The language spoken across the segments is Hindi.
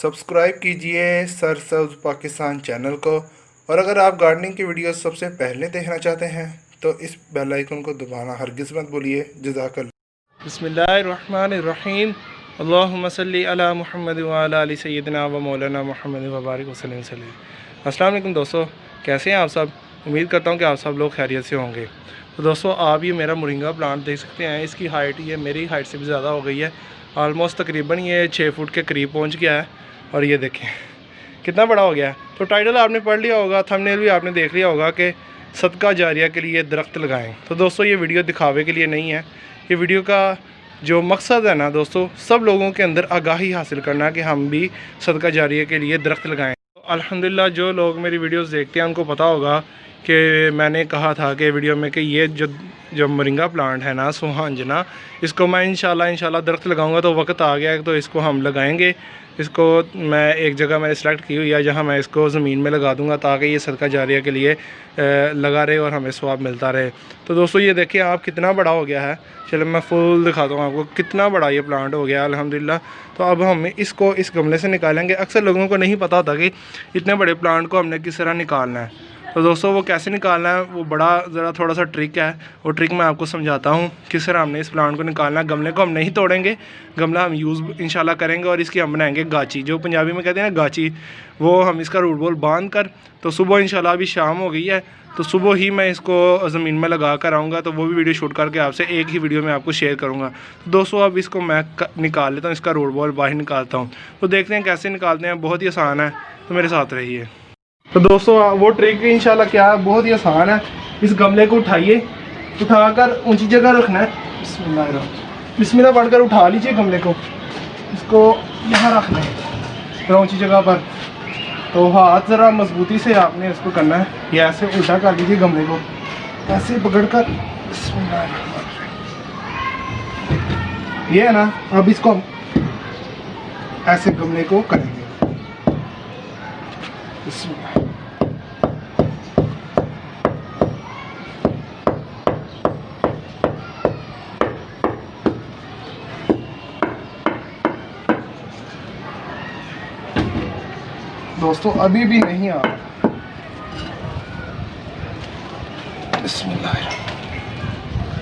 सब्सक्राइब कीजिए सरसब्ज पाकिस्तान चैनल को। और अगर आप गार्डनिंग की वीडियो सबसे पहले देखना चाहते हैं तो इस बेल आइकन को दबाना हरगिज़ मत भूलिए। जज़ाकल्लाह। बिस्मिल्लाहिर्रहमानिर्रहीम। अल्लाहुम्मा सल्ली अला मुहम्मद व अला आलि सय्यिदिना व मौलाना मुहम्मद व बारिक वसल्लम। अस्सलाम वालेकुम दोस्तों, कैसे हैं आप सब? उम्मीद करता हूँ कि आप सब लोग खैरियत से होंगे। तो दोस्तों, आप ये मेरा मोरिंगा प्लांट देख सकते हैं। इसकी हाइट ये मेरी हाइट से भी ज़्यादा हो गई है। ऑलमोस्ट तकरीबन ये 6 फुट के करीब पहुँच गया है। और ये देखें कितना बड़ा हो गया है। तो टाइटल आपने पढ़ लिया होगा, थंबनेल भी आपने देख लिया होगा कि सदका जारिया के लिए दरख्त लगाएं। तो दोस्तों, ये वीडियो दिखावे के लिए नहीं है। ये वीडियो का जो मकसद है ना दोस्तों, सब लोगों के अंदर आगाही हासिल करना कि हम भी सदका जारिया के लिए दरख्त लगाएं। तो अल्हम्दुलिल्लाह जो लोग मेरी वीडियोस देखते हैं उनको पता होगा कि मैंने कहा था कि वीडियो में कि ये जो मोरिंगा प्लांट है ना, सुहांजना, इसको मैं इंशाल्लाह दरख्त लगाऊंगा। तो वक्त आ गया है, तो इसको हम लगाएंगे। इसको मैं एक जगह मैंने सेलेक्ट की हुई है जहाँ मैं इसको ज़मीन में लगा दूंगा ताकि ये सदका जारिया के लिए लगा रहे और हमें स्वाब मिलता रहे। तो दोस्तों, ये देखिए आप कितना बड़ा हो गया है। चलो मैं फुल दिखाता हूँ आपको कितना बड़ा ये प्लांट हो गया अल्हम्दुलिल्लाह। तो अब हम इसको इस गमले से निकालेंगे। अक्सर लोगों को नहीं पता होता कि इतने बड़े प्लांट को हमने किस तरह निकालना है। तो दोस्तों, वो कैसे निकालना है वो बड़ा ज़रा थोड़ा सा ट्रिक है। वो ट्रिक मैं आपको समझाता हूँ किस तरह हमने इस प्लांट को निकालना है। गमले को हम नहीं तोड़ेंगे, गमला हम यूज़ इंशाल्लाह करेंगे और इसकी हम बनाएंगे गाची, जो पंजाबी में कहते हैं ना गाची। वो हम इसका रूट बॉल बांध कर, तो सुबह इंशाल्लाह, अभी शाम हो गई है तो सुबह ही मैं इसको ज़मीन में लगा कर आऊँगा। तो वो भी वीडियो शूट करके आपसे एक ही वीडियो में आपको शेयर करूँगा। तो दोस्तों, अब इसको मैं निकाल लेता हूँ, इसका रूट बॉल बाहर निकालता हूँ। तो देखते हैं कैसे निकालते हैं। बहुत ही आसान है, तो मेरे साथ रहिए। तो दोस्तों, वो ट्रिक इंशाल्लाह क्या है, बहुत ही आसान है। इस गमले को उठाइए, उठाकर ऊंची जगह रखना है। बिस्मिल्लाह पढ़कर उठा लीजिए गमले को, इसको यहाँ रखना है ऊंची जगह पर। तो हाथ ज़रा मजबूती से आपने इसको करना है। ये ऐसे उल्टा कर लीजिए गमले को, ऐसे पकड़कर। ये है ना, अब इसको हम ऐसे गमले को करेंगे। दोस्तों, अभी भी नहीं आ रहा।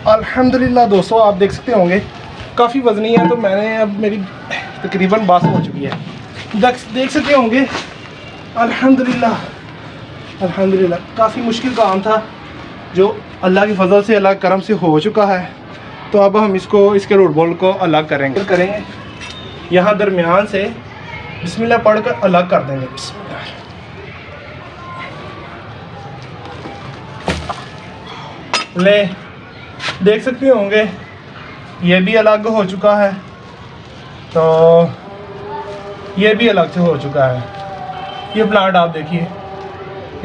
अल्हम्दुलिल्लाह दोस्तों, आप देख सकते होंगे काफ़ी वज़नी है। तो मैंने अब मेरी तकरीबन बात हो चुकी है, देख सकते होंगे। अल्हम्दुलिल्लाह काफ़ी मुश्किल काम था जो अल्लाह की फजल से, अल्लाह के करम से हो चुका है। तो अब हम इसको, इसके रूट बॉल को अलग करेंगे। यहाँ दरमियान से बिस्मिल्लाह पढ़कर अलग कर देंगे। बिस्मिल्लाह। ले देख सकते होंगे ये भी अलग हो चुका है, तो ये भी अलग से हो चुका है। ये प्लांट आप देखिए,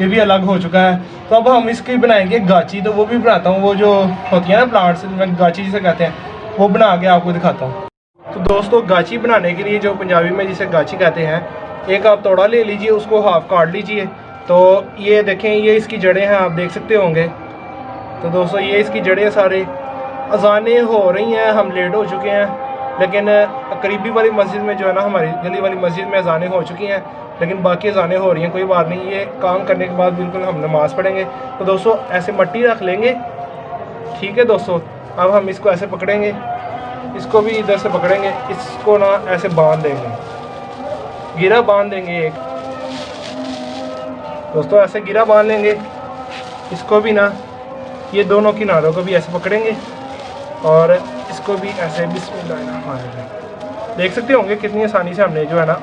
ये भी अलग हो चुका है। तो अब हम इसकी बनाएंगे गाची। तो वो भी बनाता हूँ, वो जो होती है ना प्लांट्स, मैं गाची जिसे कहते हैं, वो बना के आपको दिखाता हूँ। तो दोस्तों, गाची बनाने के लिए, जो पंजाबी में जिसे गाची कहते हैं, एक आप तोड़ा ले लीजिए, उसको हाफ काट लीजिए। तो ये देखें, ये इसकी जड़ें हैं, आप देख सकते होंगे। तो दोस्तों, ये इसकी जड़ें सारे। अजानें हो रही हैं, हम लेट हो चुके हैं, लेकिन करीबी वाली मस्जिद में जो है ना, हमारी गली वाली मस्जिद में अजानें हो चुकी हैं, लेकिन बाकी अजानें हो रही हैं। कोई बात नहीं, ये काम करने के बाद बिल्कुल हम नमाज़ पढ़ेंगे। तो दोस्तों, ऐसे मट्टी रख लेंगे, ठीक है दोस्तों। अब हम इसको ऐसे पकड़ेंगे, इसको भी इधर से पकड़ेंगे, इसको ना ऐसे बांध देंगे, गिरा बांध देंगे एक। दोस्तों, ऐसे गिरा बांध लेंगे। इसको भी ना, ये दोनों किनारों को भी ऐसे पकड़ेंगे और इसको भी ऐसे। बिस्मिल्लाह। देख सकते होंगे कितनी आसानी से हमने जो है ना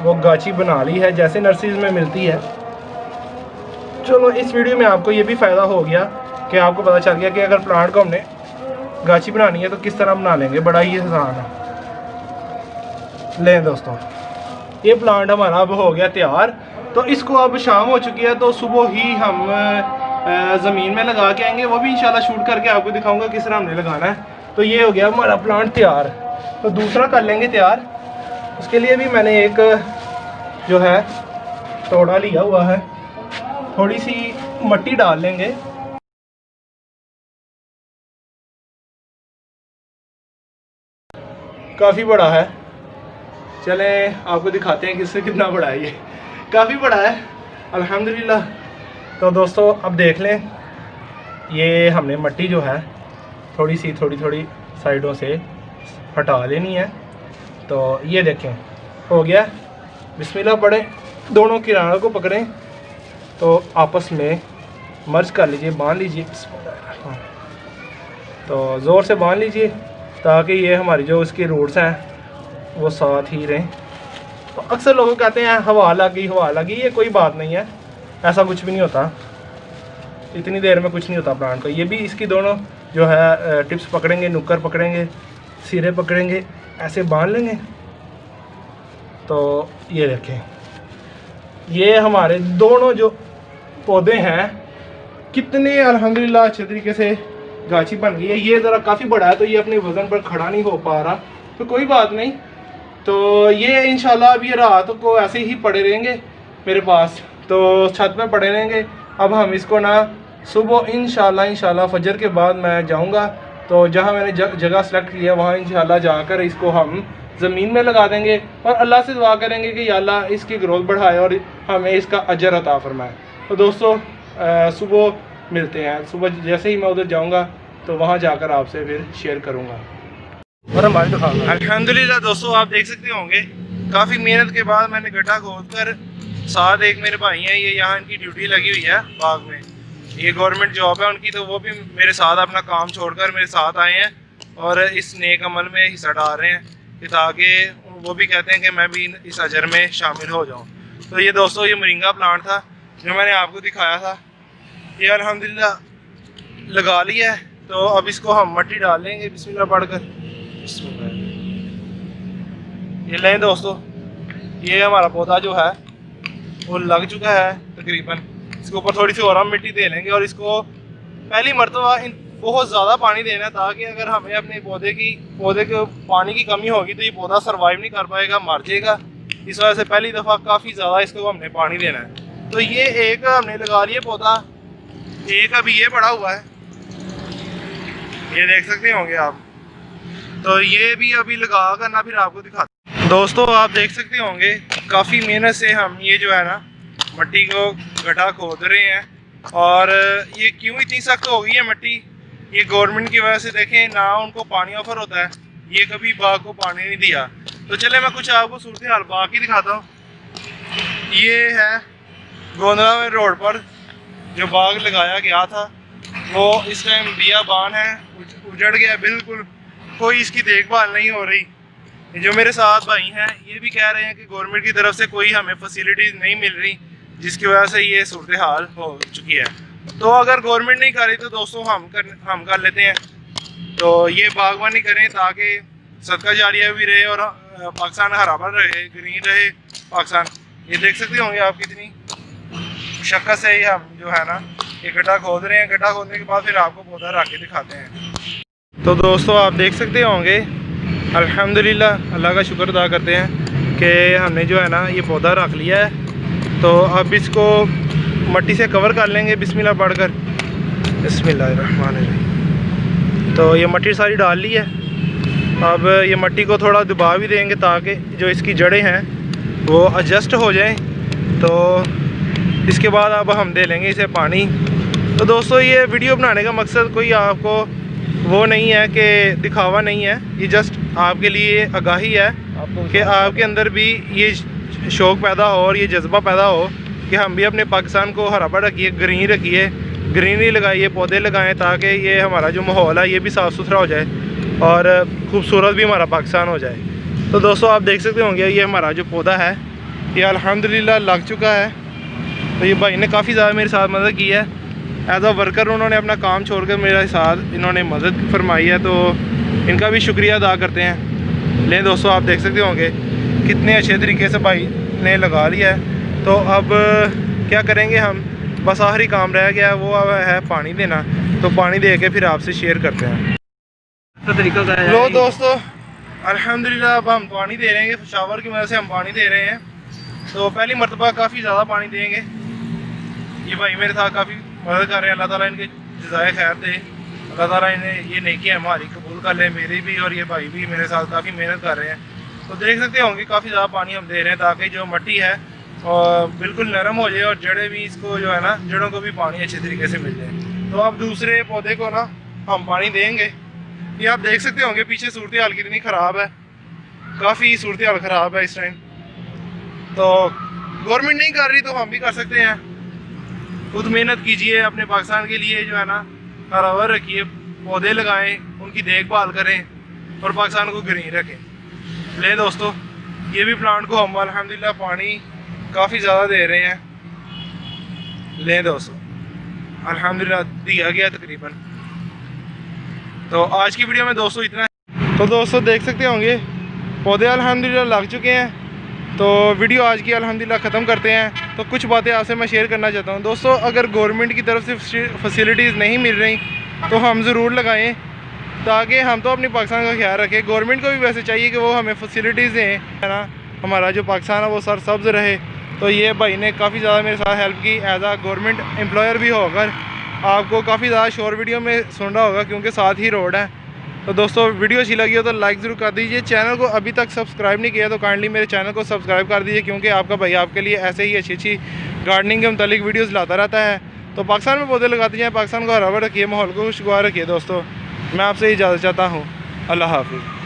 वो गाची बना ली है, जैसे नर्सरीज में मिलती है। चलो, इस वीडियो में आपको ये भी फ़ायदा हो गया कि आपको पता चल गया कि अगर प्लांट को हमने गाची बनानी है तो किस तरह बना लेंगे। बड़ा ही आसान है। लें दोस्तों, ये प्लांट हमारा अब हो गया तैयार। तो इसको अब शाम हो चुकी है, तो सुबह ही हम ज़मीन में लगा के आएंगे। वो भी इंशाल्लाह शूट करके आपको दिखाऊंगा किस तरह हमने लगाना है। तो ये हो गया हमारा प्लांट तैयार। तो दूसरा कर लेंगे तैयार। उसके लिए भी मैंने एक जो है तोड़ा लिया हुआ है, थोड़ी सी मट्टी डाल लेंगे। काफ़ी बड़ा है, चले आपको दिखाते हैं कि इससे कितना बड़ा है। ये काफ़ी बड़ा है अल्हम्दुलिल्लाह। तो दोस्तों अब देख लें, ये हमने मट्टी जो है थोड़ी थोड़ी साइडों से हटा लेनी है। तो ये देखें हो गया। बिस्मिल्लाह पढ़ें, दोनों किनारों को पकड़ें तो आपस में मर्ज कर लीजिए, बांध लीजिए। बिस्मिल्लाह, तो ज़ोर से बांध लीजिए ताकि ये हमारी जो इसकी रूट्स हैं वो साथ ही रहें। तो अक्सर लोग कहते हैं हवा लगी, ये कोई बात नहीं है, ऐसा कुछ भी नहीं होता, इतनी देर में कुछ नहीं होता प्लांट को। ये भी इसकी दोनों जो है टिप्स पकड़ेंगे, नुक्कर पकड़ेंगे, सिरे पकड़ेंगे, ऐसे बांध लेंगे। तो ये देखें, ये हमारे दोनों जो पौधे हैं कितने अल्हम्दुलिल्लाह अच्छे तरीके से गाछी बन गई है। ये ज़रा काफ़ी बड़ा है तो ये अपने वज़न पर खड़ा नहीं हो पा रहा, तो कोई बात नहीं। तो ये इंशाल्लाह अब ये रात को ऐसे ही पड़े रहेंगे मेरे पास, तो छत पे पड़े रहेंगे। अब हम इसको ना सुबह इंशाल्लाह फजर के बाद मैं जाऊंगा, तो जहां मैंने जगह सेलेक्ट किया वहां इंशाल्लाह जाकर इसको हम ज़मीन में लगा देंगे और अल्लाह से दुआ करेंगे कि या अल्लाह इसकी ग्रोथ बढ़ाए और हमें इसका अजर अता फरमाए। तो दोस्तों सुबह मिलते हैं। सुबह जैसे ही मैं उधर जाऊँगा तो वहाँ जाकर आपसे फिर शेयर करूँगा और हमारे दिखाऊंगा। अल्हम्दुलिल्लाह दोस्तों आप देख सकते होंगे काफ़ी मेहनत के बाद मैंने गड्ढा खोद कर, साथ एक मेरे भाई हैं, ये यहाँ इनकी ड्यूटी लगी हुई है बाग में, ये गवर्नमेंट जॉब है उनकी, तो वो भी मेरे साथ अपना काम छोड़कर मेरे साथ आए हैं और इस नेक अमल में हिस्सा डाल रहे हैं कि ताकि वो भी कहते हैं कि मैं भी इस अजर में शामिल हो जाऊँ। तो ये दोस्तों ये मोरिंगा प्लांट था जो मैंने आपको दिखाया था, ये अल्हम्दुलिल्लाह लगा लिया है। तो अब इसको हम मट्टी डाल लेंगे बिस्मिल्लाह पढ़कर। ये लें दोस्तों, ये हमारा पौधा जो है वो लग चुका है तकरीबन। इसके ऊपर थोड़ी सी और हम मिट्टी दे लेंगे और इसको पहली मरतबा बहुत ज़्यादा पानी देना है ताकि अगर हमें अपने पौधे को पानी की कमी होगी तो ये पौधा सर्वाइव नहीं कर पाएगा, मर जाएगा। इस वजह से पहली दफ़ा काफ़ी ज़्यादा इसको हमने पानी देना है। तो ये एक हमने लगा लिया पौधा, एक अभी ये बड़ा हुआ है, ये देख सकते होंगे आप। तो ये भी अभी लगा कर ना फिर आपको दिखाते। दोस्तों आप देख सकते होंगे काफ़ी मेहनत से हम ये जो है ना मट्टी को गड्ढा खोद रहे हैं। और ये क्यों इतनी सख्त हो गई है मट्टी, ये गवर्नमेंट की वजह से। देखें ना उनको पानी ऑफर होता है, ये कभी बाग को पानी नहीं दिया। तो चले मैं कुछ आपको सूरत हाल बाग की दिखाता हूँ। ये है गोंदला रोड पर जो बाग लगाया गया था, वो इस टाइम बियाबान है, उजड़ गया बिल्कुल, कोई इसकी देखभाल नहीं हो रही। जो मेरे साथ भाई हैं ये भी कह रहे हैं कि गवर्नमेंट की तरफ से कोई हमें फैसिलिटीज़ नहीं मिल रही, जिसकी वजह से ये सूरत हाल हो चुकी है। तो अगर गवर्नमेंट नहीं कर रही तो दोस्तों हम कर लेते हैं। तो ये बागवानी करें ताकि सदका जारिया भी रहे और पाकिस्तान हरा भरा रहे, ग्रीन रहे पाकिस्तान। ये देख सकते होंगे आप कितनी मुशक्कत से ही हम जो है ना ये गड्ढा खोद रहे हैं। गड्ढा खोदने के बाद फिर आपको पौधा रख के दिखाते हैं। तो दोस्तों आप देख सकते होंगे अल्हम्दुलिल्लाह अल्लाह का शुक्र अदा करते हैं कि हमने जो है ना ये पौधा रख लिया है। तो अब इसको मट्टी से कवर कर लेंगे बिस्मिल्लाह पढ़कर। बिस्मिल्लाहिर्रहमानिर्रहीम। तो ये मट्टी सारी डाल ली है। अब ये मट्टी को थोड़ा दबा भी देंगे ताकि जो इसकी जड़ें हैं वो एडजस्ट हो जाएं। तो इसके बाद अब हम दे लेंगे इसे पानी। तो दोस्तों ये वीडियो बनाने का मकसद कोई आपको वो नहीं है कि दिखावा नहीं है, ये जस्ट आपके लिए आगाही है कि आपके अंदर भी ये शौक़ पैदा हो और ये जज्बा पैदा हो कि हम भी अपने पाकिस्तान को हरा भरा रखिए, ग्रीन रखिए, ग्रीनरी लगाइए, पौधे लगाएं ताकि ये हमारा जो माहौल है ये भी साफ़ सुथरा हो जाए और खूबसूरत भी हमारा पाकिस्तान हो जाए। तो दोस्तों आप देख सकते होंगे ये हमारा जो पौधा है ये अल्हम्दुलिल्लाह लग चुका है। तो ये भाई ने काफ़ी ज़्यादा मेरे साथ मदद की है, एज अ वर्कर उन्होंने अपना काम छोड़कर मेरे साथ इन्होंने मदद फरमाई है, तो इनका भी शुक्रिया अदा करते हैं। लेकिन दोस्तों आप देख सकते होंगे कितने अच्छे तरीके से भाई ने लगा लिया है। तो अब क्या करेंगे हम, बस आखिरी काम रह गया वो अब है पानी देना। तो पानी दे के फिर आपसे शेयर करते हैं तो तरीका क्या है। लो दोस्तों अल्हम्दुलिल्लाह अब हम पानी दे रहे हैं, शावर की वजह से हम पानी दे रहे हैं। तो पहली मरतबा काफ़ी ज़्यादा पानी देंगे। ये भाई मेरे साथ काफ़ी मदद कर रहे हैं, अल्लाह ताला इनके जज़ाए खैर दे, अल्लाह ताला इन्हें ये नेकी हमारी कबूल कर ले, मेरी भी और ये भाई भी मेरे साथ काफ़ी मेहनत कर रहे हैं। तो देख सकते होंगे काफ़ी ज़्यादा पानी हम दे रहे हैं ताकि जो मिट्टी है और बिल्कुल नरम हो जाए और जड़ें भी इसको जो है ना जड़ों को भी पानी अच्छे तरीके से मिल जाए। तो अब दूसरे पौधे को ना हम पानी देंगे। ये आप देख सकते होंगे पीछे सूरत हाल कितनी ख़राब है, काफ़ी सूरत हाल ख़राब है इस टाइम। तो गवर्नमेंट नहीं कर रही तो हम भी कर सकते हैं। खुद मेहनत कीजिए, अपने पाकिस्तान के लिए जो है ना हरावर रखिए, पौधे लगाएं, उनकी देखभाल करें और पाकिस्तान को ग्रीन रखें। ले दोस्तों, ये भी प्लांट को हम अल्हम्दुलिल्लाह पानी काफ़ी ज़्यादा दे रहे हैं। ले दोस्तों, अल्हम्दुलिल्लाह दिया गया तकरीबन। तो आज की वीडियो में दोस्तों इतना है। तो दोस्तों देख सकते होंगे पौधे अल्हम्दुलिल्लाह लग चुके हैं। तो वीडियो आज की अल्हम्दुलिल्लाह ख़त्म करते हैं। तो कुछ बातें आपसे मैं शेयर करना चाहता हूँ दोस्तों। अगर गवर्नमेंट की तरफ से फैसिलिटीज़ नहीं मिल रही तो हम ज़रूर लगाएं ताकि हम तो अपनी पाकिस्तान का ख्याल रखें। गवर्नमेंट को भी वैसे चाहिए कि वो हमें फैसिलिटीज़ दें, है ना, हमारा जो पाकिस्तान है वो सरसब्ज़ रहे। तो ये भाई ने काफ़ी ज़्यादा मेरे साथ हेल्प की। एज आ गवर्नमेंट एम्प्लॉयर भी होकर आपको काफ़ी ज़्यादा शॉर्ट वीडियो में सुन रहा होगा क्योंकि साथ ही रोड है। तो दोस्तों वीडियो अच्छी लगी हो तो लाइक ज़रूर कर दीजिए। चैनल को अभी तक सब्सक्राइब नहीं किया तो काइंडली मेरे चैनल को सब्सक्राइब कर दीजिए क्योंकि आपका भाई आपके लिए ऐसे ही अच्छी अच्छी गार्डनिंग के मुतालिक वीडियोज़ लाता रहता है। तो पाकिस्तान में पौधे लगाते जाएँ, पाकिस्तान को हरा भरा रखिए, माहौल को खुशगवार रखिए। दोस्तों मैं आपसे इजाज़त चाहता हूँ। अल्लाह हाफिज़।